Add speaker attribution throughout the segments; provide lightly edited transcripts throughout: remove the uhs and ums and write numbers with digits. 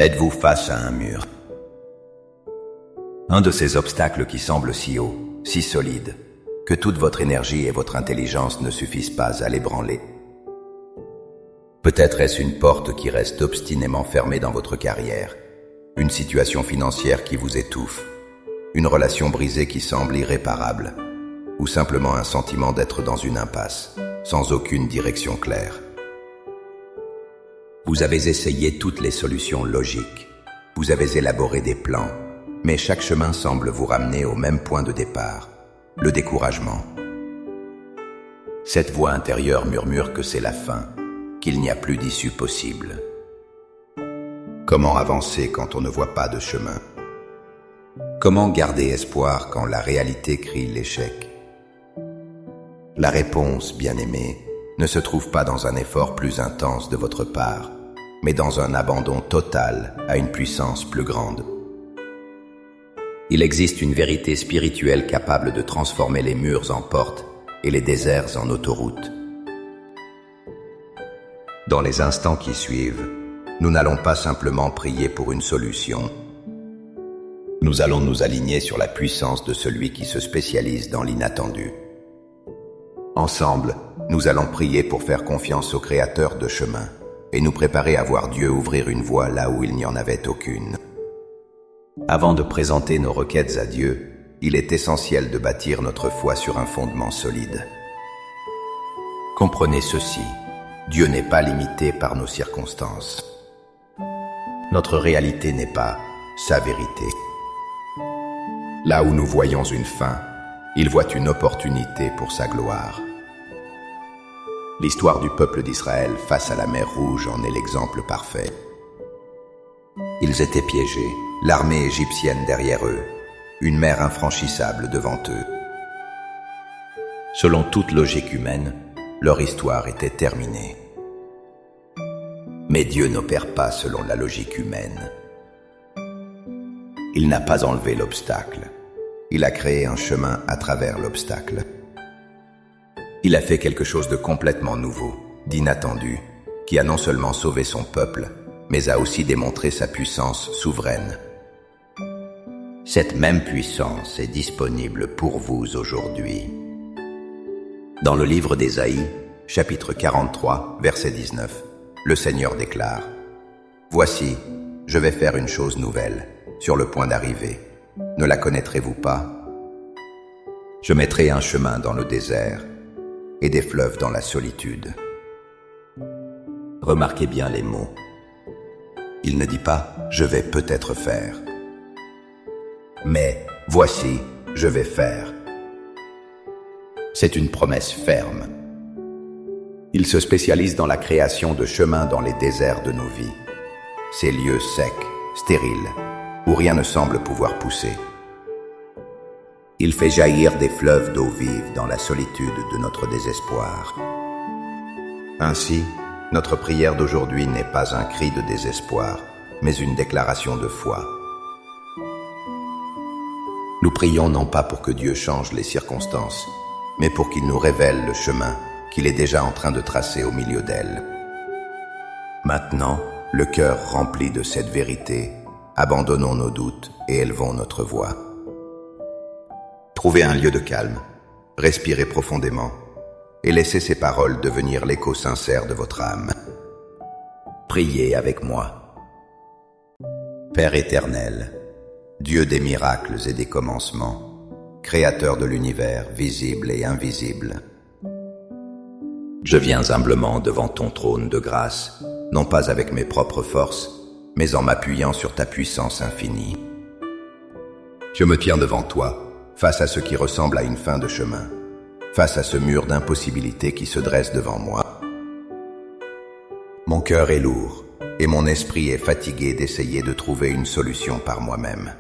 Speaker 1: Êtes-vous face à un mur? Un de ces obstacles qui semblent si hauts, si solides, que toute votre énergie et votre intelligence ne suffisent pas à l'ébranler. Peut-être est-ce une porte qui reste obstinément fermée dans votre carrière, une situation financière qui vous étouffe, une relation brisée qui semble irréparable, ou simplement un sentiment d'être dans une impasse, sans aucune direction claire. Vous avez essayé toutes les solutions logiques, vous avez élaboré des plans, mais chaque chemin semble vous ramener au même point de départ, le découragement. Cette voix intérieure murmure que c'est la fin, qu'il n'y a plus d'issue possible. Comment avancer quand on ne voit pas de chemin? Comment garder espoir quand la réalité crie l'échec? La réponse, bien-aimé, ne se trouve pas dans un effort plus intense de votre part, mais dans un abandon total à une puissance plus grande. Il existe une vérité spirituelle capable de transformer les murs en portes et les déserts en autoroutes. Dans les instants qui suivent, nous n'allons pas simplement prier pour une solution. Nous allons nous aligner sur la puissance de celui qui se spécialise dans l'inattendu. Ensemble, nous allons prier pour faire confiance au Créateur de chemin et nous préparer à voir Dieu ouvrir une voie là où il n'y en avait aucune. Avant de présenter nos requêtes à Dieu, il est essentiel de bâtir notre foi sur un fondement solide. Comprenez ceci, Dieu n'est pas limité par nos circonstances. Notre réalité n'est pas sa vérité. Là où nous voyons une fin, il voit une opportunité pour sa gloire. L'histoire du peuple d'Israël face à la mer Rouge en est l'exemple parfait. Ils étaient piégés, l'armée égyptienne derrière eux, une mer infranchissable devant eux. Selon toute logique humaine, leur histoire était terminée. Mais Dieu n'opère pas selon la logique humaine. Il n'a pas enlevé l'obstacle. Il a créé un chemin à travers l'obstacle. Il a fait quelque chose de complètement nouveau, d'inattendu, qui a non seulement sauvé son peuple, mais a aussi démontré sa puissance souveraine. Cette même puissance est disponible pour vous aujourd'hui. Dans le livre d'Ésaïe, chapitre 43, verset 19, le Seigneur déclare « Voici, je vais faire une chose nouvelle, sur le point d'arriver. Ne la connaîtrez-vous pas? Je mettrai un chemin dans le désert et des fleuves dans la solitude. » Remarquez bien les mots. Il ne dit pas « je vais peut-être faire », mais « voici, je vais faire ». C'est une promesse ferme. Il se spécialise dans la création de chemins dans les déserts de nos vies, ces lieux secs, stériles, où rien ne semble pouvoir pousser. Il fait jaillir des fleuves d'eau vive dans la solitude de notre désespoir. Ainsi, notre prière d'aujourd'hui n'est pas un cri de désespoir, mais une déclaration de foi. Nous prions non pas pour que Dieu change les circonstances, mais pour qu'il nous révèle le chemin qu'il est déjà en train de tracer au milieu d'elles. Maintenant, le cœur rempli de cette vérité, abandonnons nos doutes et élevons notre voix. Trouvez un lieu de calme, respirez profondément et laissez ces paroles devenir l'écho sincère de votre âme. Priez avec moi. Père éternel, Dieu des miracles et des commencements, Créateur de l'univers visible et invisible, je viens humblement devant ton trône de grâce, non pas avec mes propres forces, mais en m'appuyant sur ta puissance infinie. Je me tiens devant toi, face à ce qui ressemble à une fin de chemin, face à ce mur d'impossibilité qui se dresse devant moi. Mon cœur est lourd, et mon esprit est fatigué d'essayer de trouver une solution par moi-même.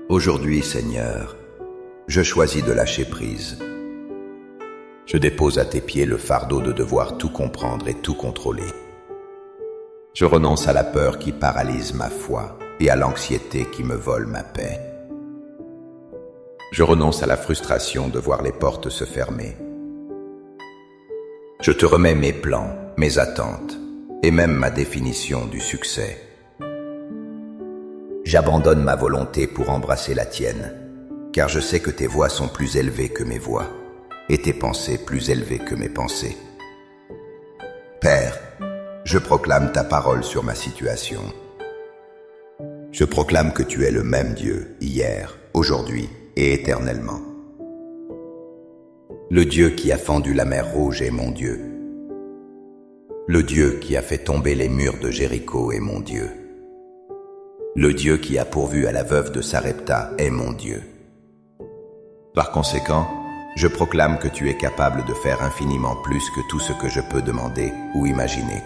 Speaker 1: Aujourd'hui, Seigneur, je choisis de lâcher prise. Je dépose à tes pieds le fardeau de devoir tout comprendre et tout contrôler. Je renonce à la peur qui paralyse ma foi et à l'anxiété qui me vole ma paix. Je renonce à la frustration de voir les portes se fermer. Je te remets mes plans, mes attentes et même ma définition du succès. J'abandonne ma volonté pour embrasser la tienne, car je sais que tes voies sont plus élevées que mes voies, et tes pensées plus élevées que mes pensées. Père, je proclame ta parole sur ma situation. Je proclame que tu es le même Dieu, hier, aujourd'hui et éternellement. Le Dieu qui a fendu la mer Rouge est mon Dieu. Le Dieu qui a fait tomber les murs de Jéricho est mon Dieu. Le Dieu qui a pourvu à la veuve de Sarepta est mon Dieu. Par conséquent, je proclame que tu es capable de faire infiniment plus que tout ce que je peux demander ou imaginer.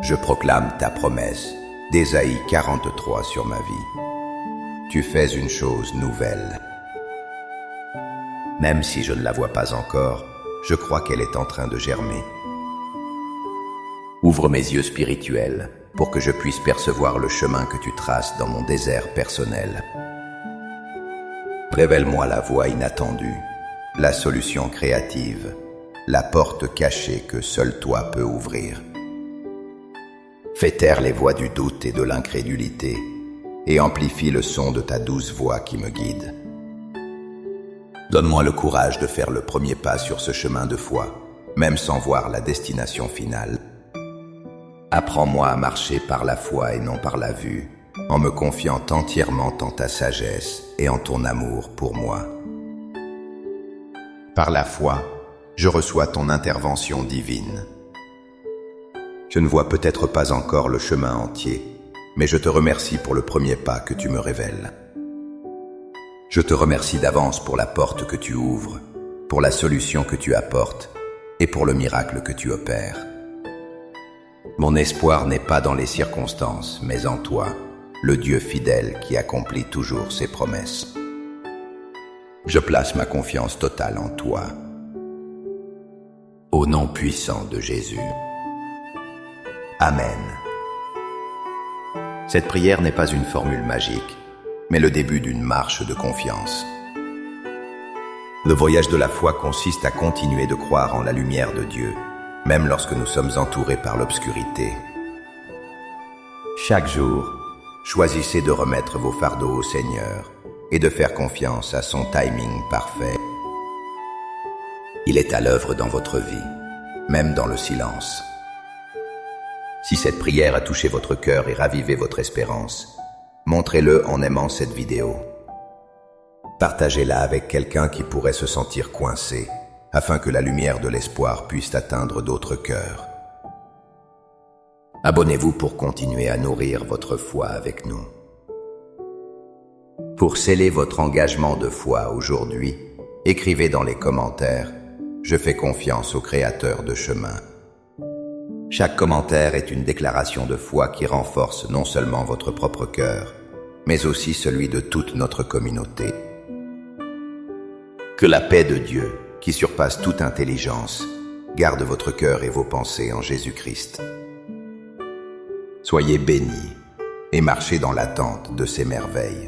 Speaker 1: Je proclame ta promesse d'Ésaïe 43 sur ma vie. Tu fais une chose nouvelle. Même si je ne la vois pas encore, je crois qu'elle est en train de germer. Ouvre mes yeux spirituels pour que je puisse percevoir le chemin que tu traces dans mon désert personnel. Révèle-moi la voie inattendue, la solution créative, la porte cachée que seul toi peux ouvrir. Fais taire les voix du doute et de l'incrédulité et amplifie le son de ta douce voix qui me guide. Donne-moi le courage de faire le premier pas sur ce chemin de foi, même sans voir la destination finale. Apprends-moi à marcher par la foi et non par la vue, en me confiant entièrement en ta sagesse et en ton amour pour moi. Par la foi, je reçois ton intervention divine. Je ne vois peut-être pas encore le chemin entier, mais je te remercie pour le premier pas que tu me révèles. Je te remercie d'avance pour la porte que tu ouvres, pour la solution que tu apportes et pour le miracle que tu opères. Mon espoir n'est pas dans les circonstances, mais en toi, le Dieu fidèle qui accomplit toujours ses promesses. Je place ma confiance totale en toi. Au nom puissant de Jésus. Amen. Cette prière n'est pas une formule magique, mais le début d'une marche de confiance. Le voyage de la foi consiste à continuer de croire en la lumière de Dieu, même lorsque nous sommes entourés par l'obscurité. Chaque jour, choisissez de remettre vos fardeaux au Seigneur et de faire confiance à son timing parfait. Il est à l'œuvre dans votre vie, même dans le silence. Si cette prière a touché votre cœur et ravivé votre espérance, montrez-le en aimant cette vidéo. Partagez-la avec quelqu'un qui pourrait se sentir coincé, afin que la lumière de l'espoir puisse atteindre d'autres cœurs. Abonnez-vous pour continuer à nourrir votre foi avec nous. Pour sceller votre engagement de foi aujourd'hui, écrivez dans les commentaires « Je fais confiance au Créateur de chemin ». Chaque commentaire est une déclaration de foi qui renforce non seulement votre propre cœur, mais aussi celui de toute notre communauté. Que la paix de Dieu, qui surpasse toute intelligence, garde votre cœur et vos pensées en Jésus-Christ. Soyez bénis et marchez dans l'attente de ces merveilles.